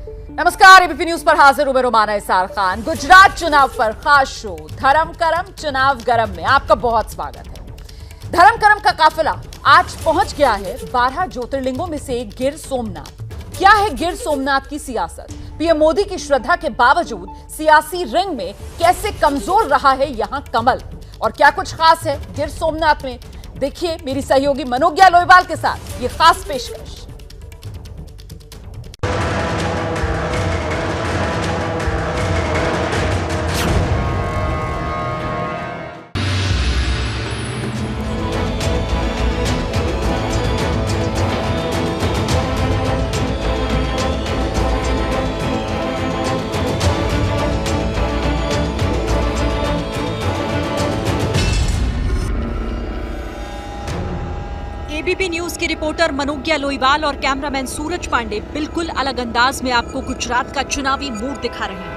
नमस्कार, ABP news पर हाजिर हूं मैं रोमाना इसार खान। गुजरात चुनाव पर खास शो धर्म करम चुनाव गरम में आपका बहुत स्वागत है। धर्म करम का काफिला आज पहुंच गया है 12 ज्योतिर्लिंगों में से गिर सोमनाथ। क्या है गिर सोमनाथ की सियासत? पीएम मोदी की श्रद्धा के बावजूद सियासी रिंग में कैसे कमजोर रहा है यहां कमल, और क्या कुछ खास है गिर सोमनाथ में? देखिए मेरी सहयोगी मनोज्ञा लोईवाल के साथ ये खास पेशकश। एबीपी न्यूज की रिपोर्टर मनोज्ञा लोईवाल और कैमरामैन सूरज पांडे बिल्कुल अलग अंदाज में आपको गुजरात का चुनावी मूड दिखा रहे हैं।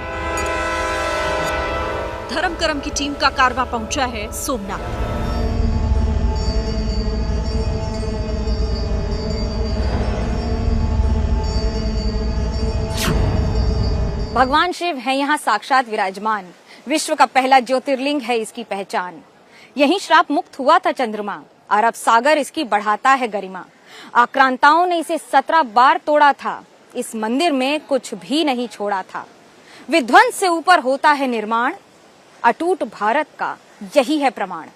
धर्म करम की टीम का कारवां पहुंचा है सोमनाथ। भगवान शिव हैं यहाँ साक्षात विराजमान। विश्व का पहला ज्योतिर्लिंग है इसकी पहचान। यहीं श्राप मुक्त हुआ था चंद्रमा, अरब सागर इसकी बढ़ाता है गरिमा। आक्रांताओं ने इसे 17 बार तोड़ा था, इस मंदिर में कुछ भी नहीं छोड़ा था। विध्वंस से ऊपर होता है निर्माण, अटूट भारत का यही है प्रमाण।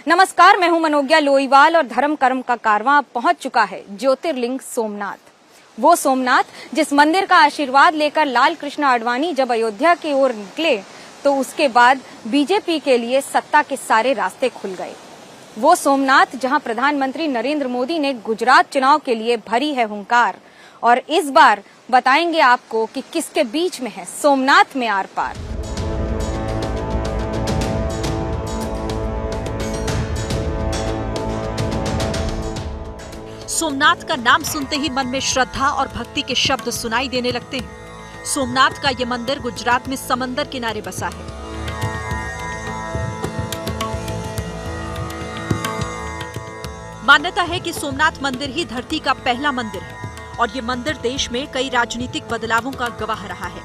नमस्कार, मैं हूं मनोज्ञा लोईवाल और धर्म कर्म का कारवां पहुंच चुका है ज्योतिर्लिंग सोमनाथ। वो सोमनाथ जिस मंदिर का आशीर्वाद लेकर लाल कृष्ण आडवाणी जब अयोध्या की ओर निकले तो उसके बाद बीजेपी के लिए सत्ता के सारे रास्ते खुल गए। वो सोमनाथ जहां प्रधानमंत्री नरेंद्र मोदी ने गुजरात चुनाव के लिए भरी है हुंकार, और इस बार बताएंगे आपको कि किसके बीच में है सोमनाथ में आर पार। सोमनाथ का नाम सुनते ही मन में श्रद्धा और भक्ति के शब्द सुनाई देने लगते हैं। सोमनाथ का ये मंदिर गुजरात में समंदर किनारे बसा है। मान्यता है कि सोमनाथ मंदिर ही धरती का पहला मंदिर है और ये मंदिर देश में कई राजनीतिक बदलावों का गवाह रहा है।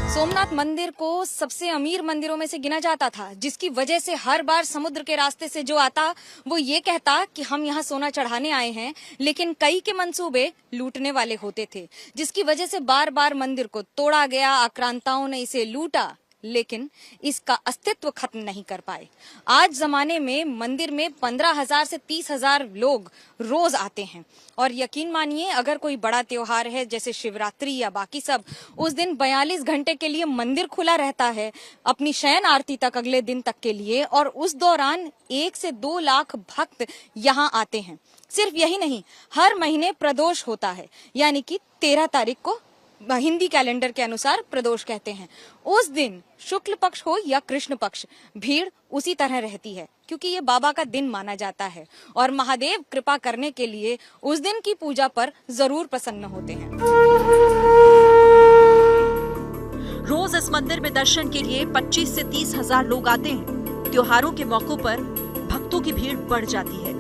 सोमनाथ मंदिर को सबसे अमीर मंदिरों में से गिना जाता था, जिसकी वजह से हर बार समुद्र के रास्ते से जो आता वो ये कहता कि हम यहाँ सोना चढ़ाने आए हैं, लेकिन कई के मंसूबे लूटने वाले होते थे, जिसकी वजह से बार बार मंदिर को तोड़ा गया। आक्रांताओं ने इसे लूटा लेकिन इसका अस्तित्व खत्म नहीं कर पाए। आज जमाने में मंदिर में 15,000 से 30,000 लोग रोज आते हैं, और यकीन मानिए अगर कोई बड़ा त्योहार है जैसे शिवरात्रि या बाकी सब, उस दिन 42 घंटे के लिए मंदिर खुला रहता है अपनी शयन आरती तक, अगले दिन तक के लिए, और उस दौरान 1 से 2 लाख भक्त यहाँ आते हैं। सिर्फ यही नहीं, हर महीने प्रदोष होता है, यानी कि 13 तारीख को हिंदी कैलेंडर के अनुसार प्रदोष कहते हैं। उस दिन शुक्ल पक्ष हो या कृष्ण पक्ष, भीड़ उसी तरह रहती है, क्योंकि ये बाबा का दिन माना जाता है और महादेव कृपा करने के लिए उस दिन की पूजा पर जरूर प्रसन्न होते हैं। रोज इस मंदिर में दर्शन के लिए 25 से 30 हजार लोग आते हैं। त्योहारों के मौकों पर भक्तों की भीड़ बढ़ जाती है।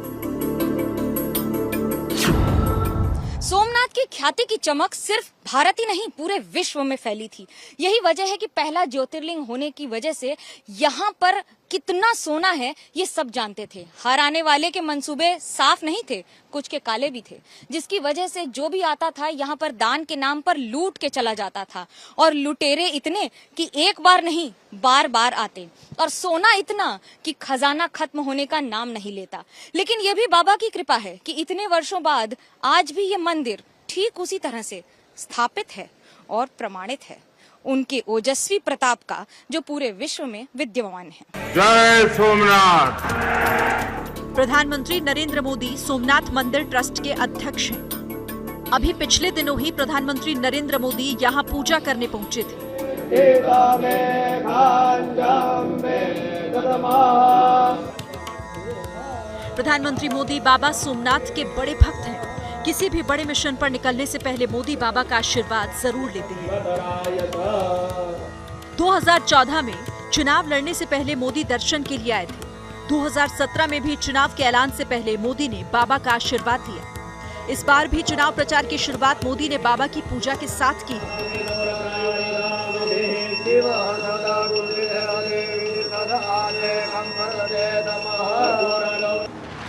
सोमनाथ की ख्याति की चमक सिर्फ भारत ही नहीं पूरे विश्व में फैली थी। यही वजह है कि पहला ज्योतिर्लिंग होने की वजह से यहाँ पर कितना सोना है ये सब जानते थे। हर आने वाले के मंसूबे साफ नहीं थे, कुछ के काले भी थे, जिसकी वजह से जो भी आता था यहाँ पर दान के नाम पर लूट के चला जाता था। और लुटेरे इतने कि एक बार नहीं बार बार आते, और सोना इतना कि खजाना खत्म होने का नाम नहीं लेता। लेकिन ये भी बाबा की कृपा है कि इतने वर्षों बाद आज भी ये मंदिर ठीक उसी तरह से स्थापित है और प्रमाणित है उनके ओजस्वी प्रताप का, जो पूरे विश्व में विद्यमान है। जय सोमनाथ। प्रधानमंत्री नरेंद्र मोदी सोमनाथ मंदिर ट्रस्ट के अध्यक्ष हैं। अभी पिछले दिनों ही प्रधानमंत्री नरेंद्र मोदी यहाँ पूजा करने पहुंचे थे। प्रधानमंत्री मोदी बाबा सोमनाथ के बड़े भक्त हैं। किसी भी बड़े मिशन पर निकलने से पहले मोदी बाबा का आशीर्वाद जरूर लेते हैं। 2014 में चुनाव लड़ने से पहले मोदी दर्शन के लिए आए थे। 2017 में भी चुनाव के ऐलान से पहले मोदी ने बाबा का आशीर्वाद लिया। इस बार भी चुनाव प्रचार की शुरुआत मोदी ने बाबा की पूजा के साथ की।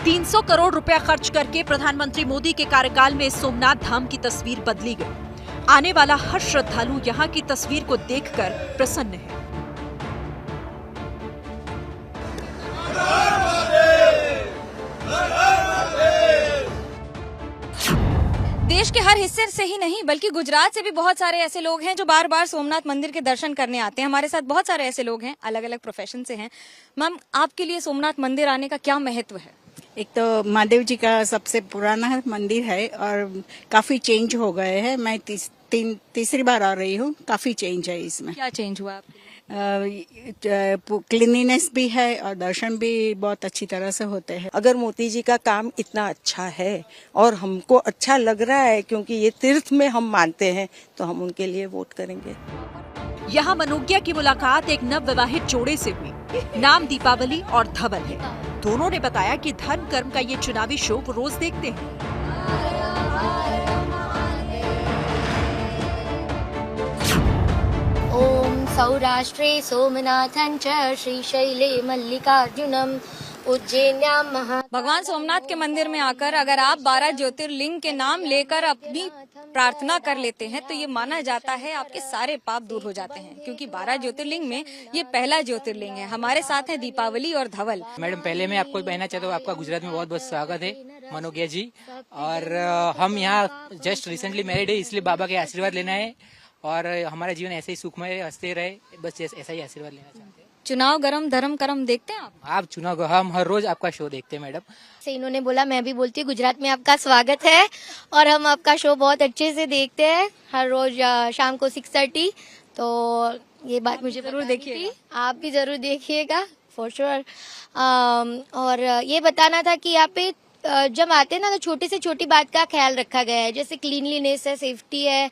300 करोड़ रुपया खर्च करके प्रधानमंत्री मोदी के कार्यकाल में सोमनाथ धाम की तस्वीर बदली गई। आने वाला हर श्रद्धालु यहाँ की तस्वीर को देखकर प्रसन्न है। देश के हर हिस्से से ही नहीं बल्कि गुजरात से भी बहुत सारे ऐसे लोग हैं जो बार बार सोमनाथ मंदिर के दर्शन करने आते हैं। हमारे साथ बहुत सारे ऐसे लोग हैं, अलग अलग प्रोफेशन से हैं। मैम, आपके लिए सोमनाथ मंदिर आने का क्या महत्व है? एक तो महादेव जी का सबसे पुराना मंदिर है और काफी चेंज हो गए हैं। मैं तीसरी बार आ रही हूँ। काफी चेंज है इसमें। क्या चेंज हुआ आपके? क्लीनिनेस भी है और दर्शन भी बहुत अच्छी तरह से होते हैं। अगर मोदी जी का काम इतना अच्छा है और हमको अच्छा लग रहा है, क्योंकि ये तीर्थ में हम मानते हैं, तो हम उनके लिए वोट करेंगे। यहाँ मनोज्ञा की मुलाकात एक नवविवाहित जोड़े से हुई। नाम दीपावली और धवल है। दोनों ने बताया कि धर्म कर्म का ये चुनावी शो वो रोज देखते हैं। ओम सौराष्ट्रे सोमनाथं च श्रीशैले मल्लिकार्जुनम उज्जैन्यां महा। भगवान सोमनाथ के मंदिर में आकर अगर आप 12 ज्योतिर्लिंग के नाम लेकर अपनी प्रार्थना कर लेते हैं तो ये माना जाता है आपके सारे पाप दूर हो जाते हैं, क्योंकि 12 ज्योतिर्लिंग में ये पहला ज्योतिर्लिंग है। हमारे साथ है दीपावली और धवल। मैडम, पहले मैं आपको कहना चाहता हूँ, आपका गुजरात में बहुत बहुत स्वागत है मनोज्ञा जी। और हम यहाँ जस्ट रिसेंटली मैरिड है, इसलिए बाबा के आशीर्वाद लेना है और हमारा जीवन ऐसे ही सुखमय हंसते रहे, बस ऐसा ही आशीर्वाद लेना चाहते हैं। चुनाव गरम धर्म करम देखते हैं आप चुनाव, हम हर रोज आपका शो देखते हैं मैडम। से इन्होंने बोला, मैं भी बोलती हूँ गुजरात में आपका स्वागत है और हम आपका शो बहुत अच्छे से देखते हैं हर रोज शाम को 6:30। तो ये बात मुझे जरूर देखिएगा, आप भी जरूर देखिएगा फॉर श्योर। और ये बताना था कि यहाँ पे जब आते हैं ना तो छोटी से छोटी बात का ख्याल रखा गया है, जैसे क्लीनलीनेस है, सेफ्टी है,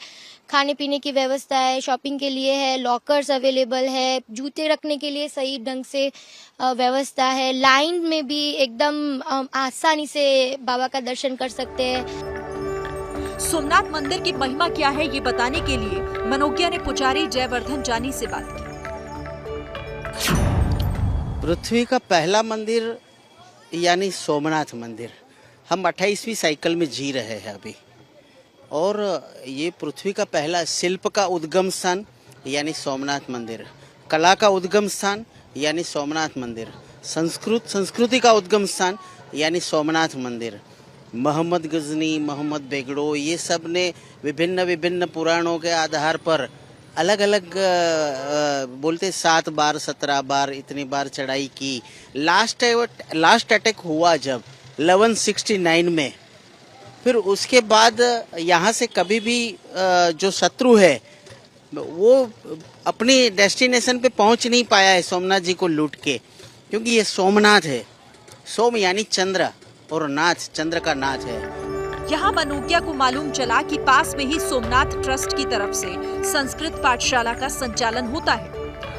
खाने पीने की व्यवस्था है, शॉपिंग के लिए है, लॉकर्स अवेलेबल है, जूते रखने के लिए सही ढंग से व्यवस्था है, लाइन में भी एकदम आसानी से बाबा का दर्शन कर सकते हैं। सोमनाथ मंदिर की महिमा क्या है ये बताने के लिए मनोज्ञा ने पुजारी जयवर्धन जानी से बात की। पृथ्वी का पहला मंदिर यानी सोमनाथ मंदिर, हम 28वीं साइकिल में जी रहे हैं अभी, और ये पृथ्वी का पहला शिल्प का उद्गम स्थान यानी सोमनाथ मंदिर, कला का उद्गम स्थान यानी सोमनाथ मंदिर, संस्कृति का उद्गम स्थान यानी सोमनाथ मंदिर। मोहम्मद गजनी, मोहम्मद बेगड़ो, ये सब ने विभिन्न पुराणों के आधार पर अलग अलग बोलते 7 बार 17 बार इतनी बार चढ़ाई की। लास्ट अटैक हुआ जब 1169 में, फिर उसके बाद यहाँ से कभी भी जो शत्रु है वो अपनी डेस्टिनेशन पे पहुँच नहीं पाया है सोमनाथ जी को लूट के, क्योंकि ये सोमनाथ है। सोम यानी चंद्र और नाथ चंद्र का नाथ है। यहाँ मनोज्ञा को मालूम चला कि पास में ही सोमनाथ ट्रस्ट की तरफ से संस्कृत पाठशाला का संचालन होता है।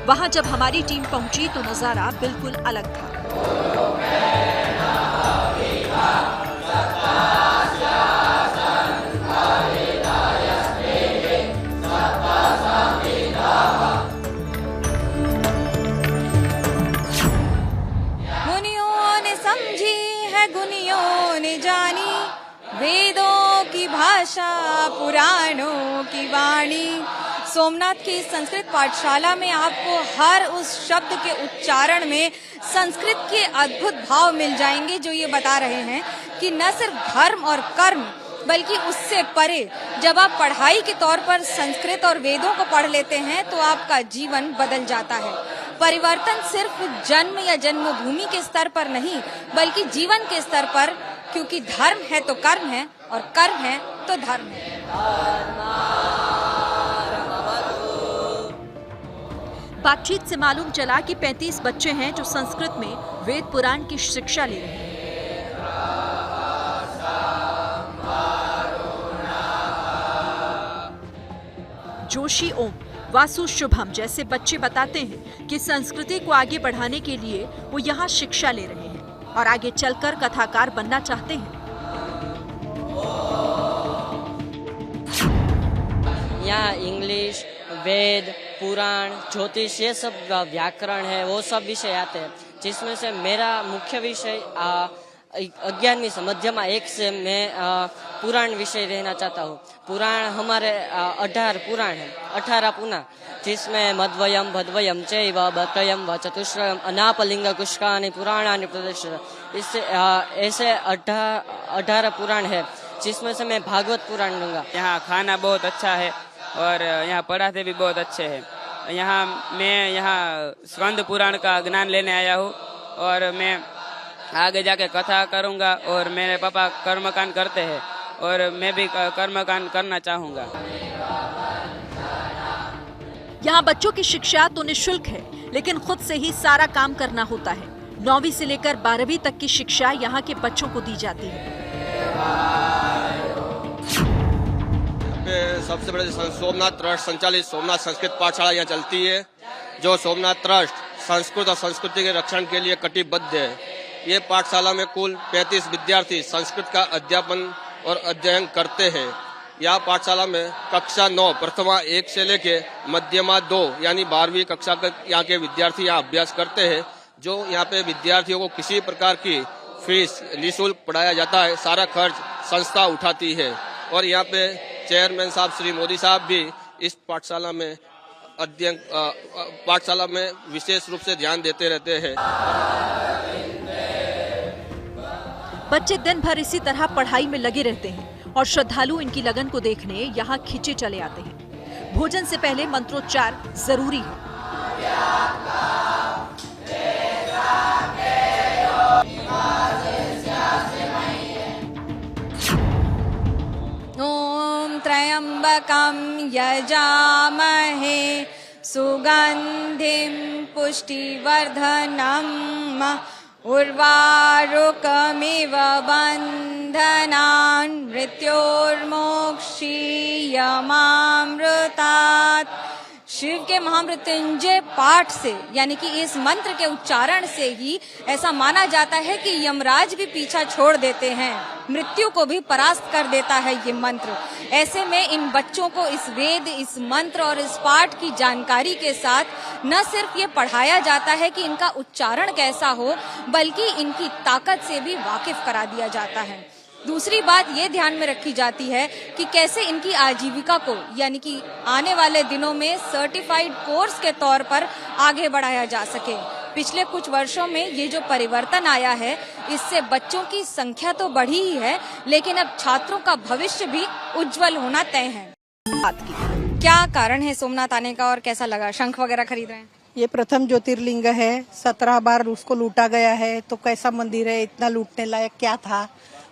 वहाँ जब हमारी टीम पहुँची तो नजारा बिल्कुल अलग था। मुनियों ने समझी है, गुनियों ने जानी, वेदों की भाषा पुराणों की वाणी। सोमनाथ की संस्कृत पाठशाला में आपको हर उस शब्द के उच्चारण में संस्कृत के अद्भुत भाव मिल जाएंगे जो ये बता रहे हैं कि न सिर्फ धर्म और कर्म बल्कि उससे परे जब आप पढ़ाई के तौर पर संस्कृत और वेदों को पढ़ लेते हैं तो आपका जीवन बदल जाता है। परिवर्तन सिर्फ जन्म या जन्मभूमि के स्तर पर नहीं बल्कि जीवन के स्तर पर, क्योंकि धर्म है तो कर्म है और कर्म है तो धर्म है। बातचीत से मालूम चला कि 35 बच्चे हैं जो संस्कृत में वेद पुराण की शिक्षा ले रहे हैं। जोशी ओम, वासु शुभम जैसे बच्चे बताते हैं कि संस्कृति को आगे बढ़ाने के लिए वो यहाँ शिक्षा ले रहे हैं और आगे चलकर कथाकार बनना चाहते हैं। यहाँ इंग्लिश, वेद, पुराण, ज्योतिष, ये सब व्याकरण है, वो सब विषय आते हैं, जिसमें से मेरा मुख्य विषय 11वीं से मध्यमा 1 से मैं पुराण विषय रहना चाहता हूँ। पुराण हमारे 18 पुराण है, 18 पुना, जिसमें मध्वयम, भद्वयम, चैव, बत्रयम व चतुष्रयम, अनापलिंग कुष्कानि पुराणानि प्रदर्शित। इससे ऐसे 18 पुराण है, जिसमें से मैं भागवत पुराण लूंगा। यहाँ खाना बहुत अच्छा है और यहाँ पढ़ाते भी बहुत अच्छे हैं। मैं यहाँ स्कंद पुराण का ज्ञान लेने आया हूँ और मैं आगे जाके कथा करूँगा। और मेरे पापा कर्मकांड करते हैं और मैं भी कर्मकांड करना चाहूँगा। यहाँ बच्चों की शिक्षा तो निःशुल्क है, लेकिन खुद से ही सारा काम करना होता है। 9वीं से लेकर 12वीं तक की शिक्षा यहाँ के बच्चों को दी जाती है। सबसे बड़े सोमनाथ ट्रस्ट संचालित सोमनाथ संस्कृत पाठशाला यहाँ चलती है, जो सोमनाथ ट्रस्ट संस्कृत और संस्कृति के रक्षण के लिए कटिबद्ध है। ये पाठशाला में कुल 35 विद्यार्थी संस्कृत का अध्यापन और अध्ययन करते हैं। यह पाठशाला में कक्षा 9 प्रथमा 1 से लेके मध्यमा 2 यानी 12वीं कक्षा तक यहाँ के विद्यार्थी यहाँ अभ्यास करते हैं। जो यहाँ पे विद्यार्थियों को किसी प्रकार की फीस निःशुल्क पढ़ाया जाता है, सारा खर्च संस्था उठाती है। और यहाँ पे चेयरमैन साहब श्री मोदी साहब भी इस पाठशाला में विशेष रूप से ध्यान देते रहते हैं। बच्चे दिन भर इसी तरह पढ़ाई में लगे रहते हैं और श्रद्धालु इनकी लगन को देखने यहाँ खींचे चले आते हैं। भोजन से पहले मंत्रोच्चार जरूरी है। ओम त्र्यंबकं यजामहे सुगंधिं पुष्टिवर्धनम् उर्वारुकमिव बन्धनान् मृत्योर्मोक्षीयमामृतात्। शिव के महामृत्युंजय पाठ से यानी कि इस मंत्र के उच्चारण से ही ऐसा माना जाता है कि यमराज भी पीछा छोड़ देते हैं, मृत्यु को भी परास्त कर देता है ये मंत्र। ऐसे में इन बच्चों को इस वेद, इस मंत्र और इस पाठ की जानकारी के साथ न सिर्फ ये पढ़ाया जाता है कि इनका उच्चारण कैसा हो, बल्कि इनकी ताकत से भी वाकिफ करा दिया जाता है। दूसरी बात ये ध्यान में रखी जाती है कि कैसे इनकी आजीविका को यानी कि आने वाले दिनों में सर्टिफाइड कोर्स के तौर पर आगे बढ़ाया जा सके। पिछले कुछ वर्षों में ये जो परिवर्तन आया है, इससे बच्चों की संख्या तो बढ़ी ही है, लेकिन अब छात्रों का भविष्य भी उज्जवल होना तय है। क्या कारण है सोमनाथ आने का और कैसा लगा? शंख वगैरह खरीद रहे हैं? ये प्रथम ज्योतिर्लिंग है, 17 बार उसको लूटा गया है, तो कैसा मंदिर है, इतना लूटने लायक क्या था,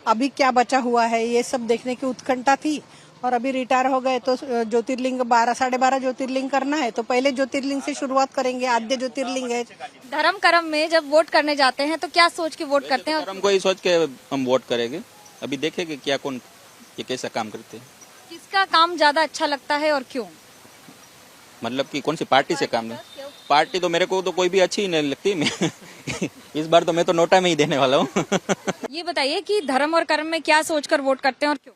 अभी क्या बचा हुआ है, ये सब देखने की उत्कंठा थी। और अभी रिटायर हो गए तो ज्योतिर्लिंग 12-12.5 ज्योतिर्लिंग करना है, तो पहले ज्योतिर्लिंग से शुरुआत करेंगे। आद्य ज्योतिर्लिंग है। धर्म कर्म में जब वोट करने जाते हैं तो क्या सोच के वोट करते हैं? धर्म को ही सोच के हम वोट करेंगे। अभी देखेंगे क्या कौन ये कैसा काम करते हैं। किसका काम ज्यादा अच्छा लगता है और क्यों? मतलब कि कौन सी पार्टी से काम है? पार्टी तो मेरे को तो कोई भी अच्छी ही नहीं लगती। मैं इस बार तो मैं तो नोटा में ही देने वाला हूँ। ये बताइए कि धर्म और कर्म में क्या सोचकर वोट करते हैं और क्यों?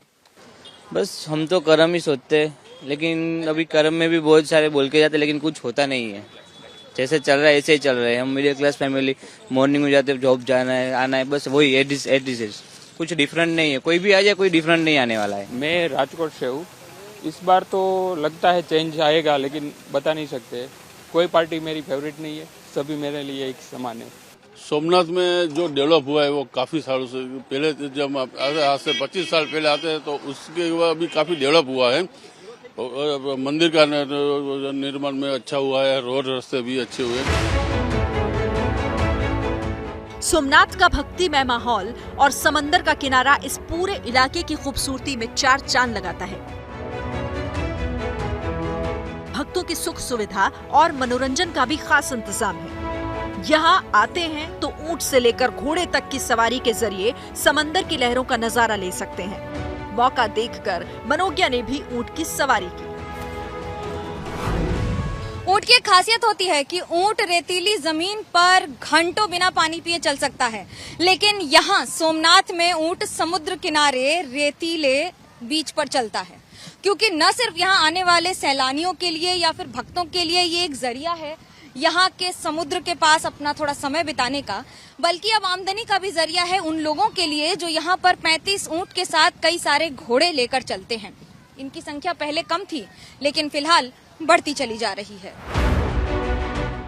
बस हम तो कर्म ही सोचते हैं, लेकिन अभी कर्म में भी बहुत सारे बोल के जाते, लेकिन कुछ होता नहीं है। जैसे चल रहा है ऐसे ही चल रहे हैं। हम मिडिल क्लास फैमिली, मॉर्निंग में जाते जॉब जाना है आना है, बस वही एडिस कुछ डिफरेंट नहीं है। कोई भी आ जाए कोई डिफरेंट नहीं आने वाला है। मैं राजकोट से हूँ। इस बार तो लगता है चेंज आएगा, लेकिन बता नहीं सकते। कोई पार्टी मेरी फेवरेट नहीं है, सभी मेरे लिए एक समान है। सोमनाथ में जो डेवलप हुआ है वो काफी सालों से, पहले जब आज से 25 साल पहले आते हैं तो उसके अभी काफी डेवलप हुआ है। मंदिर का निर्माण में अच्छा हुआ है, रोड रास्ते भी अच्छे हुए। सोमनाथ का भक्तिमय माहौल और समंदर का किनारा इस पूरे इलाके की खूबसूरती में 4 चांद लगाता है। भक्तों की सुख सुविधा और मनोरंजन का भी खास इंतजाम है। यहाँ आते हैं तो ऊंट से लेकर घोड़े तक की सवारी के जरिए समंदर की लहरों का नजारा ले सकते हैं। मौका देखकर मनोज्ञा ने भी ऊंट की सवारी की। ऊंट की एक खासियत होती है कि ऊंट रेतीली जमीन पर घंटों बिना पानी पिए चल सकता है, लेकिन यहाँ सोमनाथ में ऊंट समुद्र किनारे रेतीले बीच पर चलता है, क्योंकि न सिर्फ यहाँ आने वाले सैलानियों के लिए या फिर भक्तों के लिए ये एक जरिया है यहाँ के समुद्र के पास अपना थोड़ा समय बिताने का, बल्कि अब आमदनी का भी जरिया है उन लोगों के लिए जो यहाँ पर 35 ऊंट के साथ कई सारे घोड़े लेकर चलते हैं। इनकी संख्या पहले कम थी, लेकिन फिलहाल बढ़ती चली जा रही है।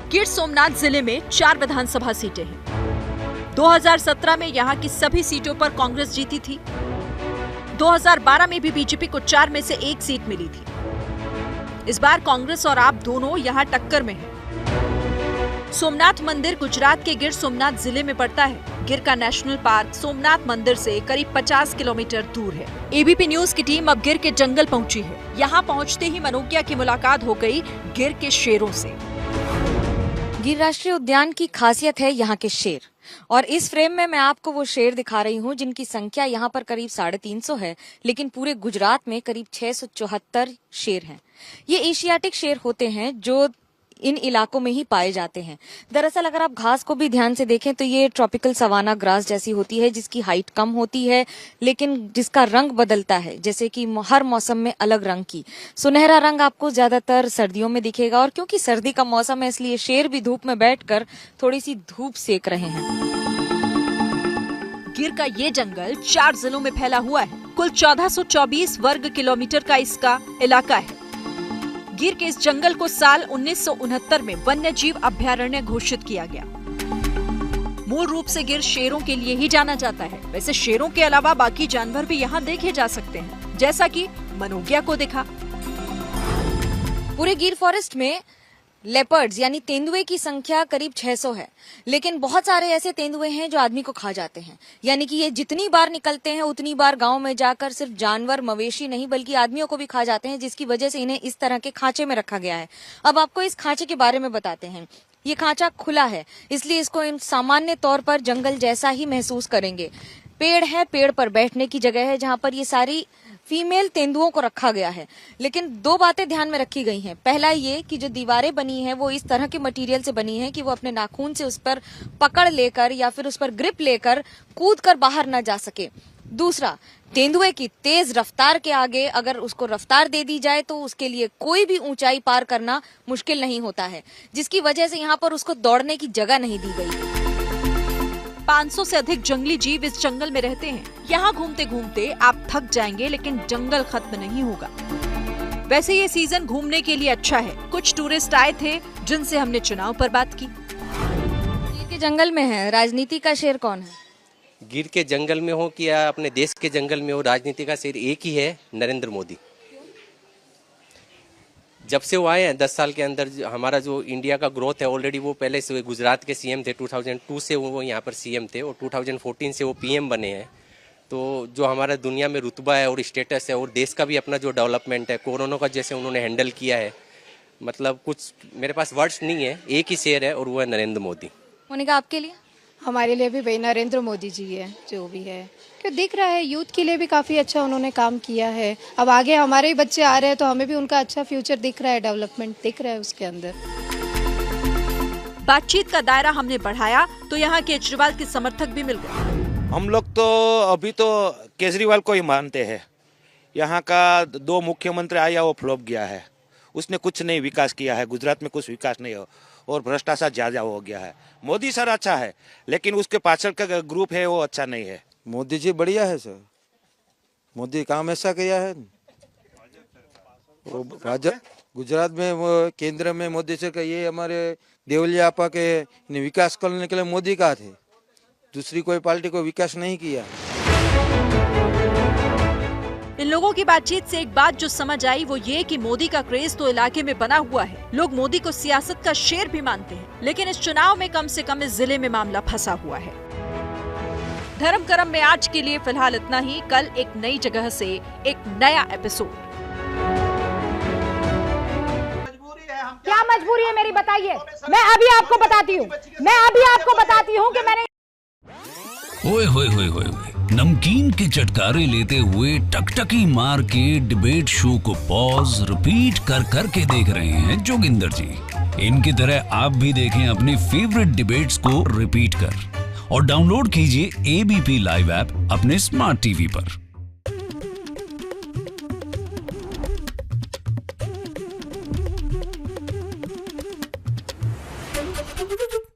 गिर सोमनाथ जिले में 4 विधानसभा सीटें हैं। 2017 में यहाँ की सभी सीटों पर कांग्रेस जीती थी। 2012 में भी बीजेपी को 4 में से 1 सीट मिली थी। इस बार कांग्रेस और आप दोनों यहाँ टक्कर में हैं। सोमनाथ मंदिर गुजरात के गिर सोमनाथ जिले में पड़ता है। गिर का नेशनल पार्क सोमनाथ मंदिर से करीब 50 किलोमीटर दूर है। एबीपी न्यूज की टीम अब गिर के जंगल पहुंची है। यहाँ पहुंचते ही मनोज्ञा की मुलाकात हो गई गिर के शेरों से। गिर राष्ट्रीय उद्यान की खासियत है यहाँ के शेर, और इस फ्रेम में मैं आपको वो शेर दिखा रही हूँ जिनकी संख्या यहाँ पर करीब 350 है, लेकिन पूरे गुजरात में करीब 674 शेर हैं। ये एशियाटिक शेर होते हैं जो इन इलाकों में ही पाए जाते हैं। दरअसल अगर आप घास को भी ध्यान से देखें तो ये ट्रॉपिकल सवाना ग्रास जैसी होती है, जिसकी हाइट कम होती है लेकिन जिसका रंग बदलता है, जैसे कि हर मौसम में अलग रंग की। सुनहरा रंग आपको ज्यादातर सर्दियों में दिखेगा, और क्योंकि सर्दी का मौसम है इसलिए शेर भी धूप में बैठकर थोड़ी सी धूप सेक रहे हैं। गिर का ये जंगल 4 जिलों में फैला हुआ है। कुल 1424 वर्ग किलोमीटर का इसका इलाका है। गिर के इस जंगल को साल 1969 में वन्य जीव अभयारण्य घोषित किया गया। मूल रूप से गिर शेरों के लिए ही जाना जाता है। वैसे शेरों के अलावा बाकी जानवर भी यहाँ देखे जा सकते हैं, जैसा कि मनोज्ञा को देखा। पूरे गिर फॉरेस्ट में लेपर्ड्स यानी तेंदुए की संख्या करीब 600 है, लेकिन बहुत सारे ऐसे तेंदुए हैं जो आदमी को खा जाते हैं। यानी कि ये जितनी बार निकलते हैं उतनी बार गांव में जाकर सिर्फ जानवर मवेशी नहीं बल्कि आदमियों को भी खा जाते हैं, जिसकी वजह से इन्हें इस तरह के खांचे में रखा गया है। अब आपको इस खांचे के बारे में बताते हैं। ये खांचा खुला है, इसलिए इसको इन सामान्य तौर पर जंगल जैसा ही महसूस करेंगे। पेड़ है, पेड़ पर बैठने की जगह है जहाँ पर ये सारी फीमेल तेंदुओं को रखा गया है। लेकिन 2 बातें ध्यान में रखी गई हैं। पहला ये कि जो दीवारें बनी हैं वो इस तरह के मटेरियल से बनी हैं कि वो अपने नाखून से उस पर पकड़ लेकर या फिर उस पर ग्रिप लेकर कूद कर बाहर न जा सके। दूसरा, तेंदुए की तेज रफ्तार के आगे अगर उसको रफ्तार दे दी जाए तो उसके लिए कोई भी ऊंचाई पार करना मुश्किल नहीं होता है, जिसकी वजह से यहाँ पर उसको दौड़ने की जगह नहीं दी गई। 500 से अधिक जंगली जीव इस जंगल में रहते हैं। यहाँ घूमते घूमते आप थक जाएंगे, लेकिन जंगल खत्म नहीं होगा। वैसे ये सीजन घूमने के लिए अच्छा है। कुछ टूरिस्ट आए थे जिनसे हमने चुनाव पर बात की। गिर के जंगल में है, राजनीति का शेर कौन है? गिर के जंगल में हो कि या अपने देश के जंगल में हो, राजनीति का शेर एक ही है, नरेंद्र मोदी। जब से वो आए हैं 10 साल के अंदर हमारा जो इंडिया का ग्रोथ है, ऑलरेडी वो पहले से गुजरात के सीएम थे। 2002 से वो यहाँ पर सीएम थे और 2014 से वो पीएम बने हैं। तो जो हमारा दुनिया में रुतबा है और स्टेटस है और देश का भी अपना जो डेवलपमेंट है, कोरोना का जैसे उन्होंने हैंडल किया है, मतलब कुछ मेरे पास वर्ड्स नहीं है, एक ही शेर है और वो है नरेंद्र मोदी। मोनिका, आपके लिए? हमारे लिए भी भाई नरेंद्र मोदी जी है, जो भी है, क्यों दिख रहा है यूथ के लिए भी काफी अच्छा उन्होंने काम किया है। अब आगे हमारे ही बच्चे आ रहे हैं तो हमें भी उनका अच्छा फ्यूचर दिख रहा है, डेवलपमेंट दिख रहा है उसके अंदर। बातचीत का दायरा हमने बढ़ाया तो यहाँ केजरीवाल के समर्थक भी मिल गए। हम लोग तो अभी तो केजरीवाल को ही मानते हैं। यहाँ का 2 मुख्यमंत्री आया वो फ्लॉप गया है, उसने कुछ नहीं विकास किया है, गुजरात में कुछ विकास नहीं हो और भ्रष्टाचार ज्यादा हो गया है। मोदी सर अच्छा है लेकिन उसके पाछड़ का ग्रुप है वो अच्छा नहीं है। मोदी जी बढ़िया है सर, मोदी काम ऐसा किया है। वो भाजपा गुजरात में वो केंद्र में मोदी सर का, ये हमारे देवलिया आपा के विकास करने के लिए मोदी का थे, दूसरी कोई पार्टी को विकास नहीं किया। इन लोगों की बातचीत से एक बात जो समझ आई वो ये कि मोदी का क्रेज तो इलाके में बना हुआ है। लोग मोदी को सियासत का शेर भी मानते हैं, लेकिन इस चुनाव में कम से कम इस जिले में मामला फंसा हुआ है। धर्म करम में आज के लिए फिलहाल इतना ही। कल एक नई जगह से एक नया एपिसोड। क्या मजबूरी है मेरी, बताइए। मैं अभी आपको बताती हूँ कि मैंने ओए होए होए होए नमकीन के चटकारे लेते हुए टकटकी मार के डिबेट शो को पॉज रिपीट कर कर के देख रहे हैं जोगिंदर जी। इनकी तरह आप भी देखें अपनी फेवरेट डिबेट्स को रिपीट कर और डाउनलोड कीजिए एबीपी लाइव ऐप अपने स्मार्ट टीवी पर। है।